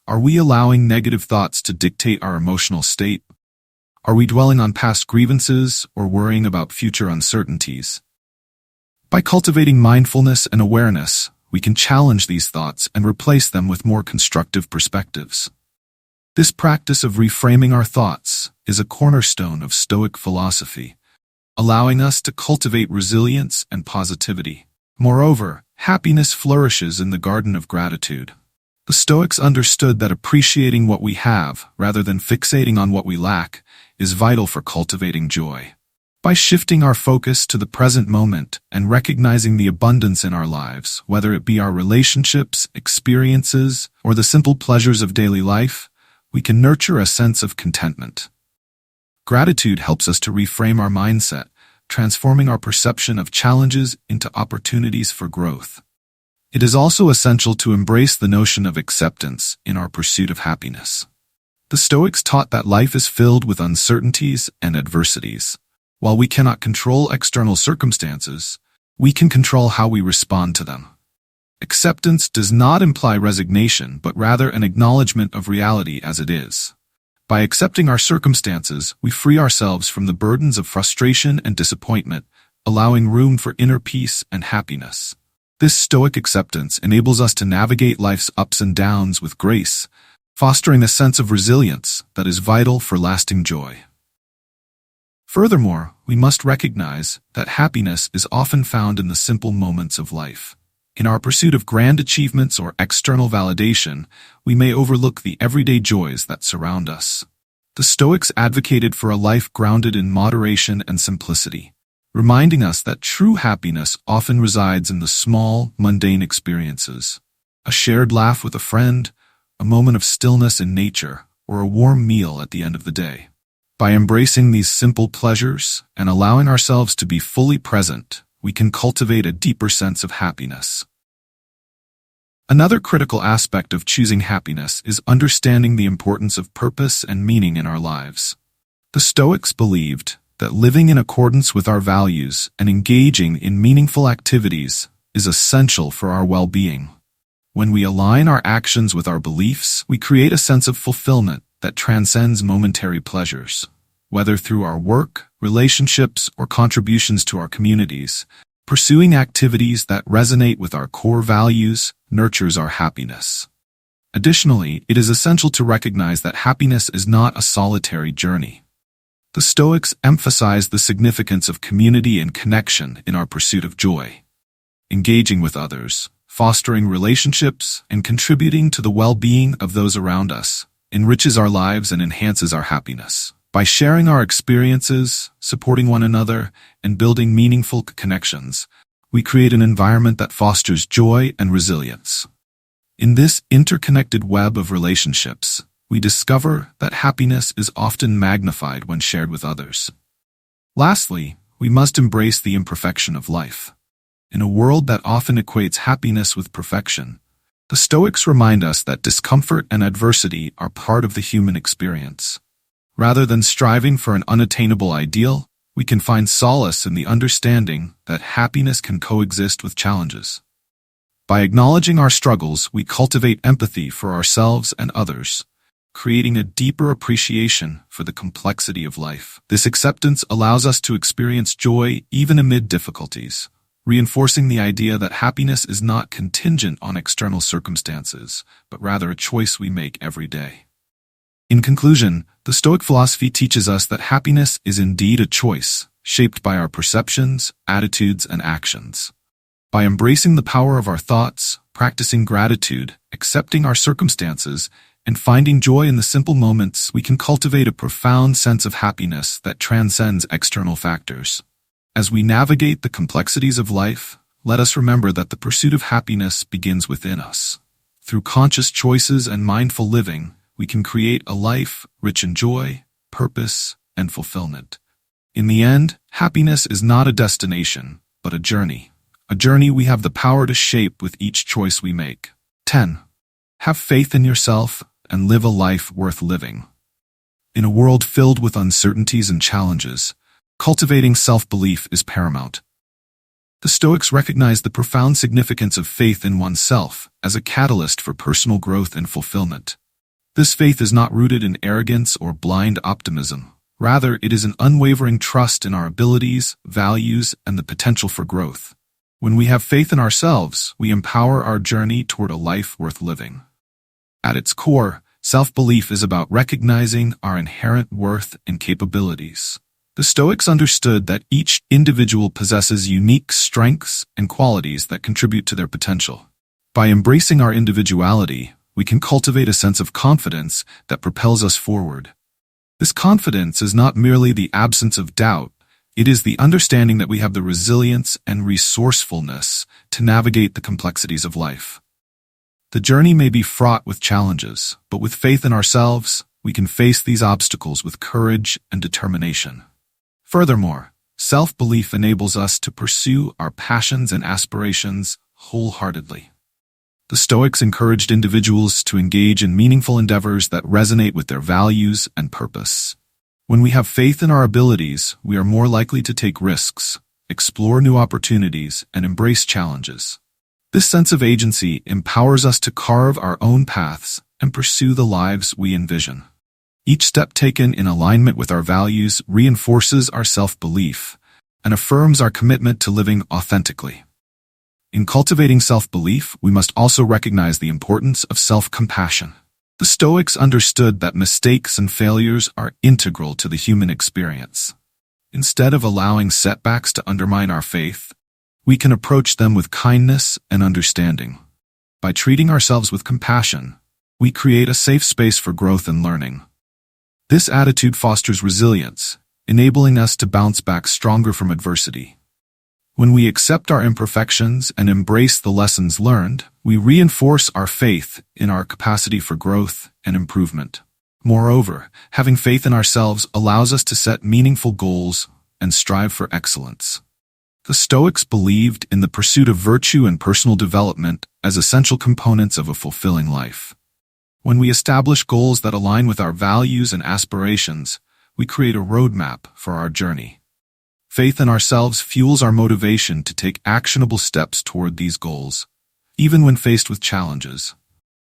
Are we allowing negative thoughts to dictate our emotional state? Are we dwelling on past grievances or worrying about future uncertainties? By cultivating mindfulness and awareness, we can challenge these thoughts and replace them with more constructive perspectives. This practice of reframing our thoughts is a cornerstone of Stoic philosophy, allowing us to cultivate resilience and positivity. Moreover, happiness flourishes in the garden of gratitude. The Stoics understood that appreciating what we have, rather than fixating on what we lack, is vital for cultivating joy. By shifting our focus to the present moment and recognizing the abundance in our lives, whether it be our relationships, experiences, or the simple pleasures of daily life, we can nurture a sense of contentment. Gratitude helps us to reframe our mindset, transforming our perception of challenges into opportunities for growth. It is also essential to embrace the notion of acceptance in our pursuit of happiness. The Stoics taught that life is filled with uncertainties and adversities. While we cannot control external circumstances, we can control how we respond to them. Acceptance does not imply resignation, but rather an acknowledgement of reality as it is. By accepting our circumstances, we free ourselves from the burdens of frustration and disappointment, allowing room for inner peace and happiness. This Stoic acceptance enables us to navigate life's ups and downs with grace, fostering a sense of resilience that is vital for lasting joy. Furthermore, we must recognize that happiness is often found in the simple moments of life. In our pursuit of grand achievements or external validation, we may overlook the everyday joys that surround us. The Stoics advocated for a life grounded in moderation and simplicity, reminding us that true happiness often resides in the small, mundane experiences. A shared laugh with a friend, a moment of stillness in nature, or a warm meal at the end of the day. By embracing these simple pleasures and allowing ourselves to be fully present, we can cultivate a deeper sense of happiness. Another critical aspect of choosing happiness is understanding the importance of purpose and meaning in our lives. The Stoics believed that living in accordance with our values and engaging in meaningful activities is essential for our well-being. When we align our actions with our beliefs, we create a sense of fulfillment that transcends momentary pleasures. Whether through our work, relationships, or contributions to our communities, pursuing activities that resonate with our core values nurtures our happiness. Additionally, it is essential to recognize that happiness is not a solitary journey. The Stoics emphasize the significance of community and connection in our pursuit of joy. Engaging with others, fostering relationships, and contributing to the well-being of those around us enriches our lives and enhances our happiness. By sharing our experiences, supporting one another, and building meaningful connections, we create an environment that fosters joy and resilience. In this interconnected web of relationships, we discover that happiness is often magnified when shared with others. Lastly, we must embrace the imperfection of life. In a world that often equates happiness with perfection, the Stoics remind us that discomfort and adversity are part of the human experience. Rather than striving for an unattainable ideal, we can find solace in the understanding that happiness can coexist with challenges. By acknowledging our struggles, we cultivate empathy for ourselves and others, creating a deeper appreciation for the complexity of life. This acceptance allows us to experience joy even amid difficulties, reinforcing the idea that happiness is not contingent on external circumstances, but rather a choice we make every day. In conclusion, the Stoic philosophy teaches us that happiness is indeed a choice, shaped by our perceptions, attitudes, and actions. By embracing the power of our thoughts, practicing gratitude, accepting our circumstances, and finding joy in the simple moments, we can cultivate a profound sense of happiness that transcends external factors. As we navigate the complexities of life, let us remember that the pursuit of happiness begins within us. Through conscious choices and mindful living, we can create a life rich in joy, purpose, and fulfillment. In the end, happiness is not a destination, but a journey we have the power to shape with each choice we make. 10. Have faith in yourself and live a life worth living. In a world filled with uncertainties and challenges, cultivating self-belief is paramount. The Stoics recognize the profound significance of faith in oneself as a catalyst for personal growth and fulfillment. This faith is not rooted in arrogance or blind optimism. Rather, it is an unwavering trust in our abilities, values, and the potential for growth. When we have faith in ourselves, we empower our journey toward a life worth living. At its core, self-belief is about recognizing our inherent worth and capabilities. The Stoics understood that each individual possesses unique strengths and qualities that contribute to their potential. By embracing our individuality, we can cultivate a sense of confidence that propels us forward. This confidence is not merely the absence of doubt, it is the understanding that we have the resilience and resourcefulness to navigate the complexities of life. The journey may be fraught with challenges, but with faith in ourselves, we can face these obstacles with courage and determination. Furthermore, self-belief enables us to pursue our passions and aspirations wholeheartedly. The Stoics encouraged individuals to engage in meaningful endeavors that resonate with their values and purpose. When we have faith in our abilities, we are more likely to take risks, explore new opportunities, and embrace challenges. This sense of agency empowers us to carve our own paths and pursue the lives we envision. Each step taken in alignment with our values reinforces our self-belief and affirms our commitment to living authentically. In cultivating self-belief, we must also recognize the importance of self-compassion. The Stoics understood that mistakes and failures are integral to the human experience. Instead of allowing setbacks to undermine our faith, we can approach them with kindness and understanding. By treating ourselves with compassion, we create a safe space for growth and learning. This attitude fosters resilience, enabling us to bounce back stronger from adversity. When we accept our imperfections and embrace the lessons learned, we reinforce our faith in our capacity for growth and improvement. Moreover, having faith in ourselves allows us to set meaningful goals and strive for excellence. The Stoics believed in the pursuit of virtue and personal development as essential components of a fulfilling life. When we establish goals that align with our values and aspirations, we create a roadmap for our journey. Faith in ourselves fuels our motivation to take actionable steps toward these goals, even when faced with challenges.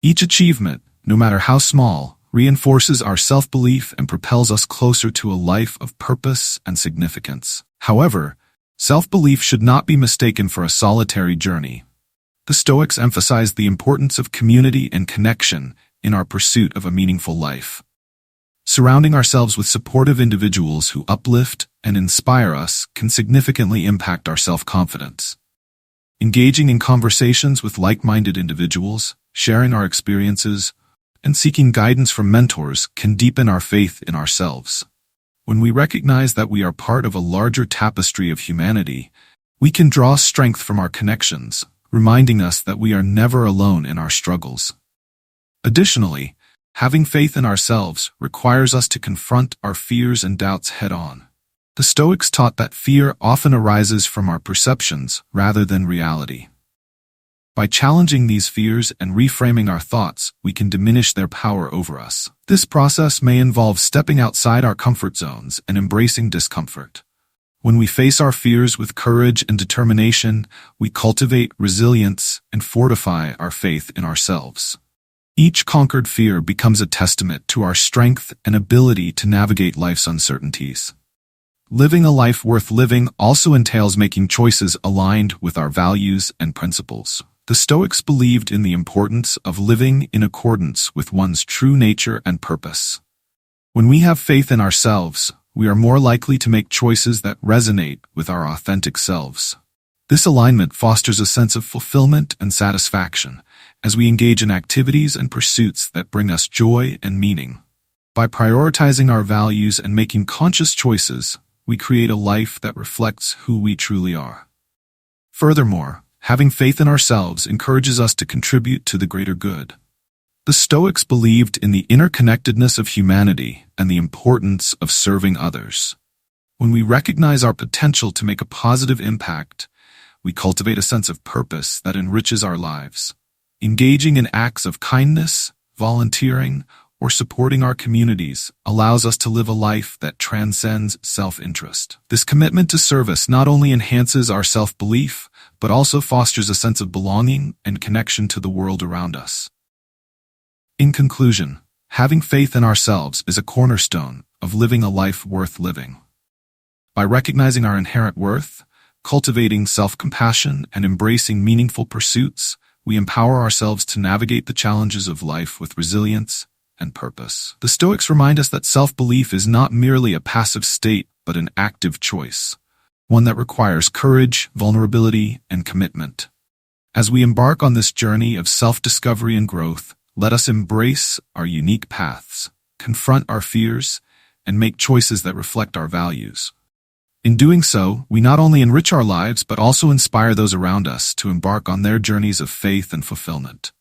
Each achievement, no matter how small, reinforces our self-belief and propels us closer to a life of purpose and significance. However, self-belief should not be mistaken for a solitary journey. The Stoics emphasized the importance of community and connection in our pursuit of a meaningful life. Surrounding ourselves with supportive individuals who uplift and inspire us can significantly impact our self-confidence. Engaging in conversations with like-minded individuals, sharing our experiences, and seeking guidance from mentors can deepen our faith in ourselves. When we recognize that we are part of a larger tapestry of humanity, we can draw strength from our connections, reminding us that we are never alone in our struggles. Additionally, having faith in ourselves requires us to confront our fears and doubts head-on. The Stoics taught that fear often arises from our perceptions rather than reality. By challenging these fears and reframing our thoughts, we can diminish their power over us. This process may involve stepping outside our comfort zones and embracing discomfort. When we face our fears with courage and determination, we cultivate resilience and fortify our faith in ourselves. Each conquered fear becomes a testament to our strength and ability to navigate life's uncertainties. Living a life worth living also entails making choices aligned with our values and principles. The Stoics believed in the importance of living in accordance with one's true nature and purpose. When we have faith in ourselves, we are more likely to make choices that resonate with our authentic selves. This alignment fosters a sense of fulfillment and satisfaction as we engage in activities and pursuits that bring us joy and meaning. By prioritizing our values and making conscious choices, we create a life that reflects who we truly are. Furthermore, having faith in ourselves encourages us to contribute to the greater good. The Stoics believed in the interconnectedness of humanity and the importance of serving others. When we recognize our potential to make a positive impact, we cultivate a sense of purpose that enriches our lives. Engaging in acts of kindness, volunteering, or supporting our communities allows us to live a life that transcends self-interest. This commitment to service not only enhances our self-belief, but also fosters a sense of belonging and connection to the world around us. In conclusion, having faith in ourselves is a cornerstone of living a life worth living. By recognizing our inherent worth, cultivating self-compassion, and embracing meaningful pursuits, we empower ourselves to navigate the challenges of life with resilience and purpose. The Stoics remind us that self-belief is not merely a passive state, but an active choice, one that requires courage, vulnerability, and commitment. As we embark on this journey of self-discovery and growth, let us embrace our unique paths, confront our fears, and make choices that reflect our values. In doing so, we not only enrich our lives, but also inspire those around us to embark on their journeys of faith and fulfillment.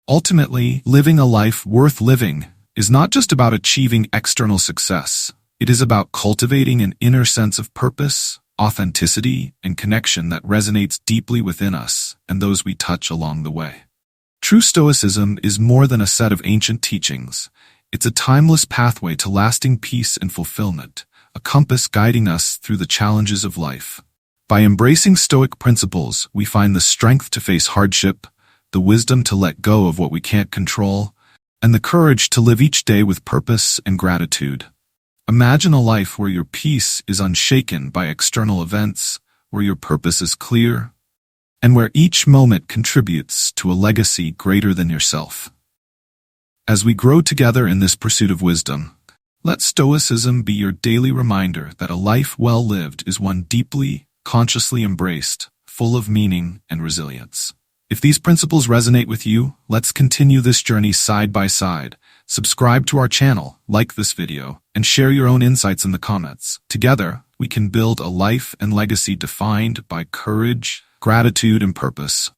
Ultimately, living a life worth living is not just about achieving external success. It is about cultivating an inner sense of purpose, authenticity, and connection that resonates deeply within us and those we touch along the way. True Stoicism is more than a set of ancient teachings. It's a timeless pathway to lasting peace and fulfillment, a compass guiding us through the challenges of life. By embracing Stoic principles, we find the strength to face hardship, the wisdom to let go of what we can't control, and the courage to live each day with purpose and gratitude. Imagine a life where your peace is unshaken by external events, where your purpose is clear, and where each moment contributes to a legacy greater than yourself. As we grow together in this pursuit of wisdom, let Stoicism be your daily reminder that a life well lived is one deeply, consciously embraced, full of meaning and resilience. If these principles resonate with you, let's continue this journey side by side. Subscribe to our channel, like this video, and share your own insights in the comments. Together, we can build a life and legacy defined by courage, gratitude, and purpose.